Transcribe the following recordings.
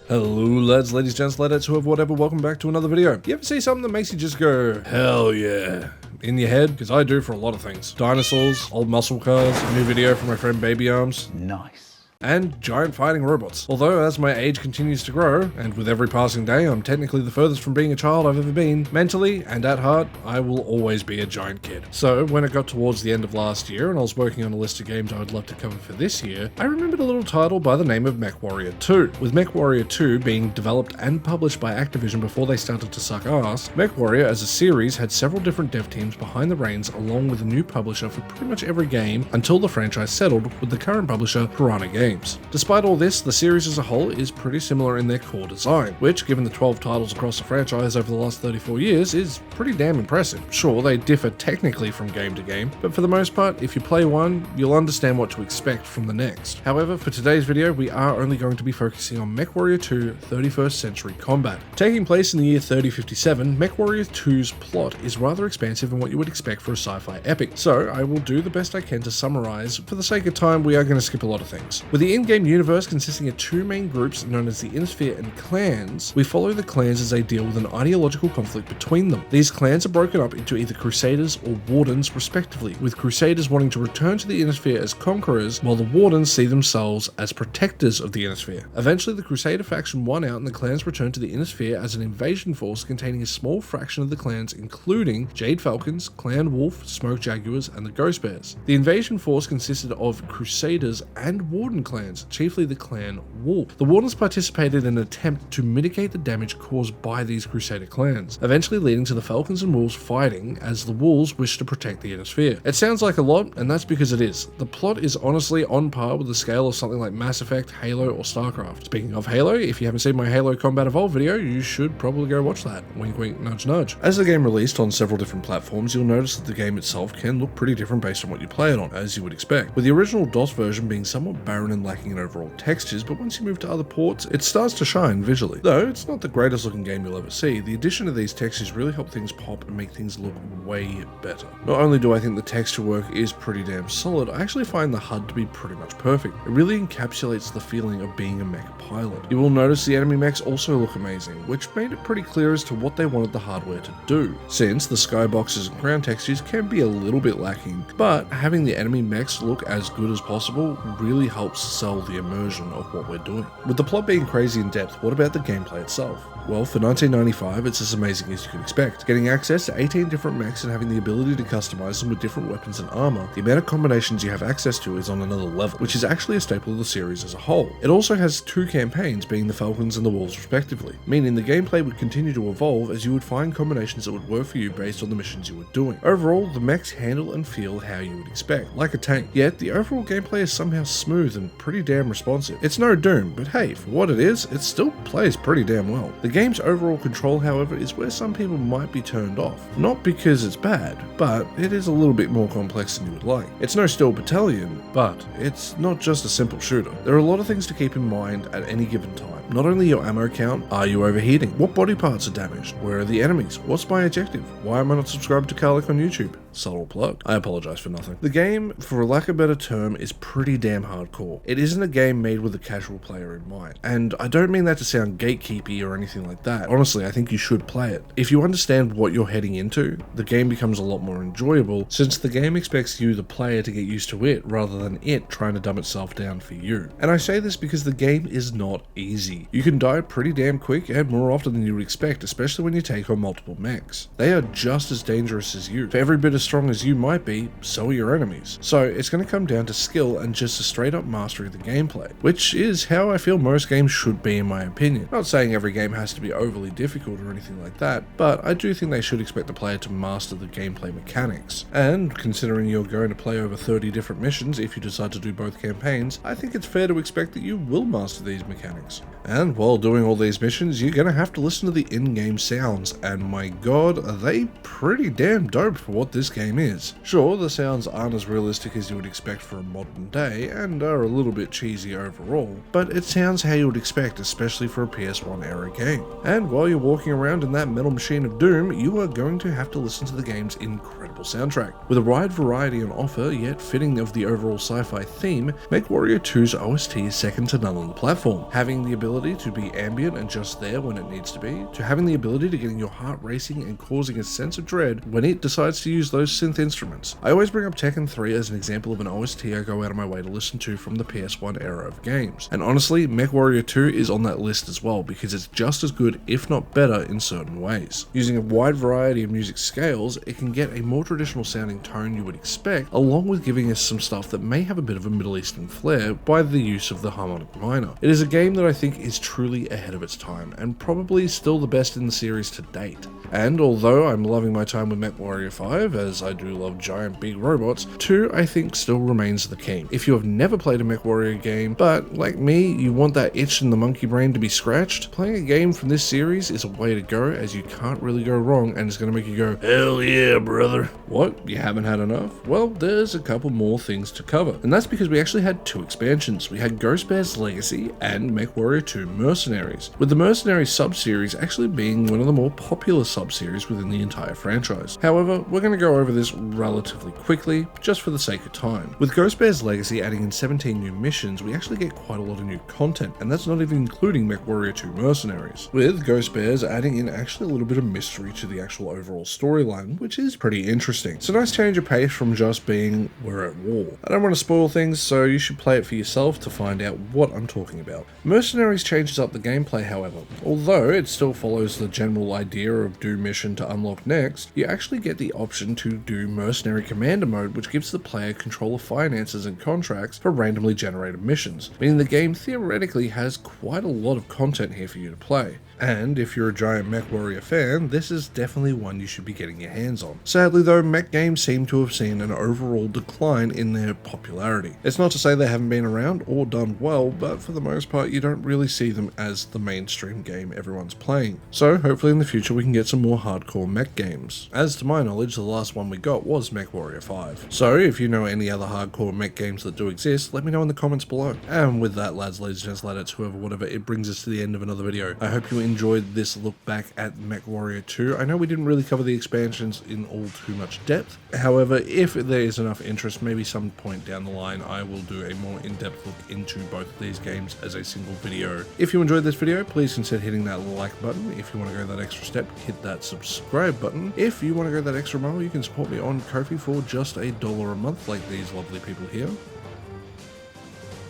Hello lads, ladies, gents, ladettes, whoever, whatever, welcome back to another video. You ever see something that makes you just go, hell yeah, in your head? Because I do for a lot of things. Dinosaurs, old muscle cars, a new video from my friend Baby Arms. Nice. And giant fighting robots. Although as my age continues to grow, and with every passing day I'm technically the furthest from being a child I've ever been, mentally and at heart, I will always be a giant kid. So when it got towards the end of last year and I was working on a list of games I would love to cover for this year, I remembered a little title by the name of MechWarrior 2. With MechWarrior 2 being developed and published by Activision before they started to suck ass, MechWarrior as a series had several different dev teams behind the reins along with a new publisher for pretty much every game until the franchise settled with the current publisher Piranha Games. Despite all this, the series as a whole is pretty similar in their core design, which, given the 12 titles across the franchise over the last 34 years, is pretty damn impressive. Sure, they differ technically from game to game, but for the most part, if you play one, you'll understand what to expect from the next. However, for today's video, we are only going to be focusing on MechWarrior 2 31st Century Combat. Taking place in the year 3057, MechWarrior 2's plot is rather expansive in what you would expect for a sci-fi epic, so I will do the best I can to summarize. For the sake of time, we are going to skip a lot of things. With the in-game universe consisting of two main groups known as the Innisphere and clans, we follow the clans as they deal with an ideological conflict between them. These clans are broken up into either Crusaders or Wardens respectively, with Crusaders wanting to return to the Innisphere as conquerors, while the Wardens see themselves as protectors of the Innisphere. Eventually the Crusader faction won out and the clans returned to the Innisphere as an invasion force containing a small fraction of the clans including Jade Falcons, Clan Wolf, Smoke Jaguars, and the Ghost Bears. The invasion force consisted of Crusaders and Warden clans, chiefly the Clan Wolf. The Wardens participated in an attempt to mitigate the damage caused by these Crusader clans, eventually leading to the Falcons and Wolves fighting as the Wolves wish to protect the Innisphere. It sounds like a lot, and that's because it is. The plot is honestly on par with the scale of something like Mass Effect, Halo, or StarCraft. Speaking of Halo, if you haven't seen my Halo Combat Evolved video, you should probably go watch that. Wink wink, nudge nudge. As the game released on several different platforms, you'll notice that the game itself can look pretty different based on what you play it on, as you would expect, with the original DOS version being somewhat barren and lacking in overall textures, but once you move to other ports, it starts to shine visually. Though it's not the greatest looking game you'll ever see, the addition of these textures really help things pop and make things look way better. Not only do I think the texture work is pretty damn solid, I actually find the HUD to be pretty much perfect. It really encapsulates the feeling of being a mech pilot. You will notice the enemy mechs also look amazing, which made it pretty clear as to what they wanted the hardware to do, since the skyboxes and ground textures can be a little bit lacking, but having the enemy mechs look as good as possible really helps sell the immersion of what we're doing. With the plot being crazy in depth, what about the gameplay itself? Well, for 1995, it's as amazing as you can expect. Getting access to 18 different mechs and having the ability to customize them with different weapons and armor, the amount of combinations you have access to is on another level, which is actually a staple of the series as a whole. It also has two campaigns, being the Falcons and the Wolves respectively, meaning the gameplay would continue to evolve as you would find combinations that would work for you based on the missions you were doing. Overall, the mechs handle and feel how you would expect, like a tank, yet the overall gameplay is somehow smooth and pretty damn responsive. It's no Doom, but hey, for what it is, it still plays pretty damn well. The game's overall control, however, is where some people might be turned off. Not because it's bad, but it is a little bit more complex than you would like. It's no Steel Battalion, but it's not just a simple shooter. There are a lot of things to keep in mind at any given time. Not only your ammo count, are you overheating? What body parts are damaged? Where are the enemies? What's my objective? Why am I not subscribed to Karlik on YouTube? Subtle plug. I apologize for nothing. The game, for lack of a better term, is pretty damn hardcore. It isn't a game made with a casual player in mind. And I don't mean that to sound gatekeepy or anything like that. Honestly, I think you should play it. If you understand what you're heading into, the game becomes a lot more enjoyable, since the game expects you, the player, to get used to it, rather than it trying to dumb itself down for you. And I say this because the game is not easy. You can die pretty damn quick and more often than you would expect, especially when you take on multiple mechs. They are just as dangerous as you. For every bit as strong as you might be, so are your enemies. So it's going to come down to skill and just a straight up mastery of the gameplay, which is how I feel most games should be in my opinion. Not saying every game has to be overly difficult or anything like that, but I do think they should expect the player to master the gameplay mechanics. And considering you're going to play over 30 different missions if you decide to do both campaigns, I think it's fair to expect that you will master these mechanics. And while doing all these missions, you're going to have to listen to the in-game sounds, and my god, are they pretty damn dope for what this this game is. Sure, the sounds aren't as realistic as you would expect for a modern day, and are a little bit cheesy overall, but it sounds how you would expect, especially for a PS1 era game. And while you're walking around in that metal machine of doom, you are going to have to listen to the game's incredible soundtrack. With a wide variety on offer, yet fitting of the overall sci-fi theme, MechWarrior 2's OST is second to none on the platform. Having the ability to be ambient and just there when it needs to be, to having the ability to getting your heart racing and causing a sense of dread when it decides to use those synth instruments. I always bring up Tekken 3 as an example of an OST I go out of my way to listen to from the PS1 era of games. And honestly, MechWarrior 2 is on that list as well because it's just as good, if not better, in certain ways. Using a wide variety of music scales, it can get a more traditional sounding tone you would expect, along with giving us some stuff that may have a bit of a Middle Eastern flair by the use of the harmonic minor. It is a game that I think is truly ahead of its time, and probably still the best in the series to date. And although I'm loving my time with MechWarrior 5, as I do love giant big robots, 2 I think still remains the king. If you have never played a MechWarrior game, but like me, you want that itch in the monkey brain to be scratched, playing a game from this series is a way to go, as you can't really go wrong and it's going to make you go, hell yeah, brother. What? You haven't had enough? Well, there's a couple more things to cover, and that's because we actually had 2 expansions. We had Ghost Bear's Legacy and MechWarrior 2 Mercenaries, with the Mercenaries sub-series actually being one of the more popular sub-series within the entire franchise. However, we're going to go over this relatively quickly, just for the sake of time. With Ghost Bear's Legacy adding in 17 new missions, we actually get quite a lot of new content, and that's not even including MechWarrior 2 Mercenaries. With Ghost Bears adding in actually a little bit of mystery to the actual overall storyline, which is pretty interesting. It's a nice change of pace from just being we're at war. I don't want to spoil things, so you should play it for yourself to find out what I'm talking about. Mercenaries changes up the gameplay, however. Although it still follows the general idea of do mission to unlock next, you actually get the option to do Mercenary Commander mode, which gives the player control of finances and contracts for randomly generated missions, meaning the game theoretically has quite a lot of content here for you to play. And if you're a giant MechWarrior fan, this is definitely one you should be getting your hands on. Sadly though, mech games seem to have seen an overall decline in their popularity. It's not to say they haven't been around or done well, but for the most part you don't really see them as the mainstream game everyone's playing. So hopefully in the future we can get some more hardcore mech games. As to my knowledge, the last one we got was MechWarrior 5. So if you know any other hardcore mech games that do exist, let me know in the comments below. And with that, lads, ladies, gents, ladettes, whoever, whatever, it brings us to the end of another video. I hope you enjoyed this look back at MechWarrior 2. I know we didn't really cover the expansions in all too much depth. However, if there is enough interest, maybe some point down the line I will do a more in-depth look into both of these games as a single video. If you enjoyed this video, please consider hitting that like button. If you want to go that extra step, hit that subscribe button. If you want to go that extra mile, you can support me on Ko-fi for just $1 a month like these lovely people here.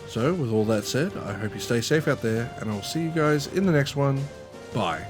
So with all that said, I hope you stay safe out there, and I'll see you guys in the next one. Bye.